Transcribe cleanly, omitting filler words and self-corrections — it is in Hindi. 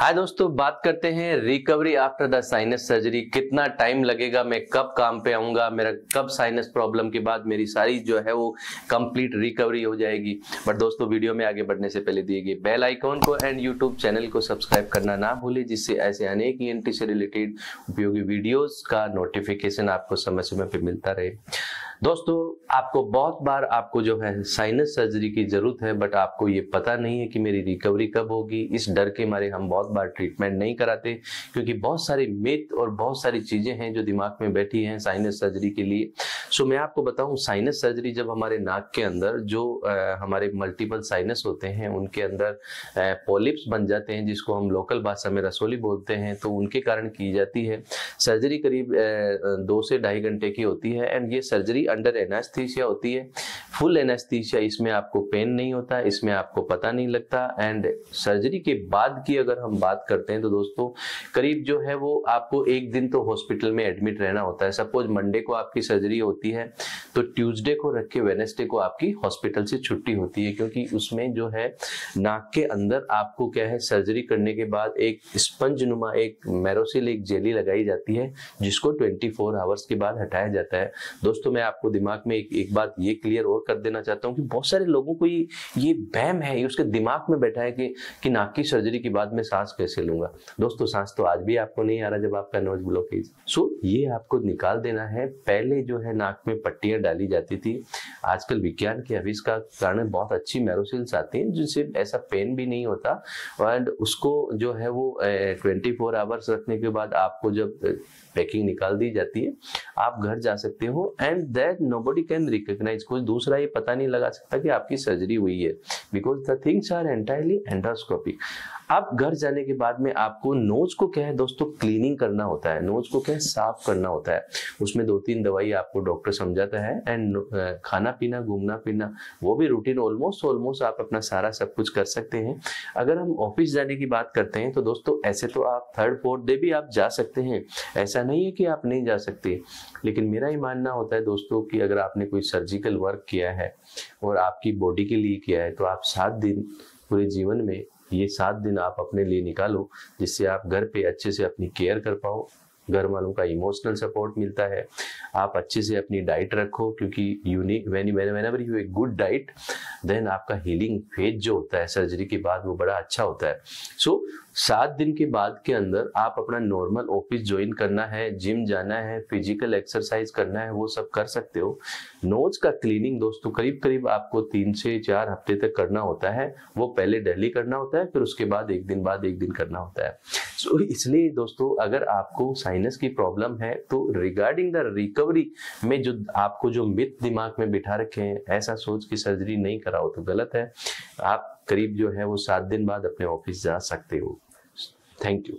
हाय दोस्तों, बात करते हैं recovery after the sinus surgery. कितना टाइम लगेगा, मैं कब काम पे आऊंगा, मेरा कब साइनस प्रॉब्लम के बाद मेरी सारी जो है वो कंप्लीट रिकवरी हो जाएगी। बट दोस्तों, वीडियो में आगे बढ़ने से पहले दिए गए बेल आइकॉन को एंड यूट्यूब चैनल को सब्सक्राइब करना ना भूलें, जिससे ऐसे अनेक ईएनटी से रिलेटेड उपयोगी वीडियोस का नोटिफिकेशन आपको समय समय पे मिलता रहे। दोस्तों, आपको बहुत बार आपको जो है साइनस सर्जरी की जरूरत है, बट आपको ये पता नहीं है कि मेरी रिकवरी कब होगी। इस डर के मारे हम बहुत बार ट्रीटमेंट नहीं कराते, क्योंकि बहुत सारे मिथ और बहुत सारी चीजें हैं जो दिमाग में बैठी हैं साइनस सर्जरी के लिए। सो मैं आपको बताऊं, साइनस सर्जरी जब हमारे नाक के अंदर जो हमारे मल्टीपल साइनस होते हैं उनके अंदर पॉलिप्स बन जाते हैं, जिसको हम लोकल भाषा में रसोली बोलते हैं, तो उनके कारण की जाती है। सर्जरी करीब 2 से 2.5 घंटे की होती है एंड ये सर्जरी अंडर एनेस्थीसिया होती है। फुल एनेस्थीसिया, इसमें आपको पेन नहीं होता, इसमें आपको पता नहीं लगता। एंड सर्जरी के बाद की अगर हम बात करते हैं तो दोस्तों, करीब जो है वो आपको 1 दिन तो हॉस्पिटल में एडमिट रहना होता है। सपोज मंडे को आपकी सर्जरी होती है तो ट्यूसडे को रख के वेडनेसडे को आपकी हॉस्पिटल से छुट्टी होती है, क्योंकि उसमें जो है नाक के अंदर आपको क्या है, सर्जरी करने के बाद एक स्पंज नुमा एक मेरोसिल एक जेली लगाई जाती है, जिसको 24 आवर्स के बाद हटाया जाता है। दोस्तों, मैं आपको दिमाग में एक बात ये क्लियर और कर देना चाहता हूँ कि बहुत सारे लोगों को ये वहम है, ये उसके दिमाग में बैठा है कि नाक की सर्जरी के बाद मैं सांस कैसे लूंगा। दोस्तों, सांस तो आज भी आपको नहीं आ रहा जब आपका नोज ब्लॉकेज। सो ये आपको निकाल देना है। पहले जो है नाक में पट्टियां डाली जाती थी, आजकल विज्ञान के आविष्कार के कारण बहुत अच्छी मेरोसिल्स आती हैं जिनसे ऐसा पेन भी नहीं होता। एंड उसको जो है वो 24 आवर्स रखने के बाद आपको जब पैकिंग निकाल दी जाती है, आप घर जा सकते हो and that nobody can recognise. कोई दूसरा ये पता नहीं लगा सकता कि आपकी सर्जरी हुई है, because the things are entirely endoscopic. अब घर जाने के बाद में आपको नोज को क्या है दोस्तों, क्लीनिंग करना होता है, नोज को क्या है, साफ करना होता है। उसमें 2-3 दवाई आपको डॉक्टर समझाता है एंड खाना पीना, घूमना फिरना, वो भी रूटीन ऑलमोस्ट आप अपना सारा सब कुछ कर सकते हैं। अगर हम ऑफिस जाने की बात करते हैं तो दोस्तों, ऐसे तो आप 3rd-4th डे भी आप जा सकते हैं, ऐसा नहीं है कि आप नहीं जा सकते। लेकिन मेरा ही मानना होता है दोस्तों कि अगर आपने कोई सर्जिकल वर्क किया है और आपकी बॉडी के लिए किया है, तो आप 7 दिन पूरे जीवन में, ये 7 दिन आप अपने लिए निकालो, जिससे आप घर पे अच्छे से अपनी केयर कर पाओ, घर वालों का इमोशनल सपोर्ट मिलता है। आप अच्छे से अपनी डाइट रखो, क्योंकि whenever you a good diet, then आपका हीलिंग फेज जो होता है सर्जरी के बाद वो बड़ा अच्छा होता है। सो 7 दिन के बाद के अंदर आप अपना नॉर्मल ऑफिस ज्वाइन करना है, जिम जाना है, फिजिकल एक्सरसाइज करना है, वो सब कर सकते हो। नोज का क्लीनिंग दोस्तों करीब आपको 3 से 4 हफ्ते तक करना होता है। वो पहले डेली करना होता है, फिर उसके बाद एक दिन करना होता है। सो इसलिए दोस्तों, अगर आपको साइनस की प्रॉब्लम है तो रिगार्डिंग द रिकवरी में जो आपको जो मिथ दिमाग में बिठा रखे हैं, ऐसा सोच की सर्जरी नहीं कराओ तो गलत है। आप करीब जो है वो 7 दिन बाद अपने ऑफिस जा सकते हो। Thank you.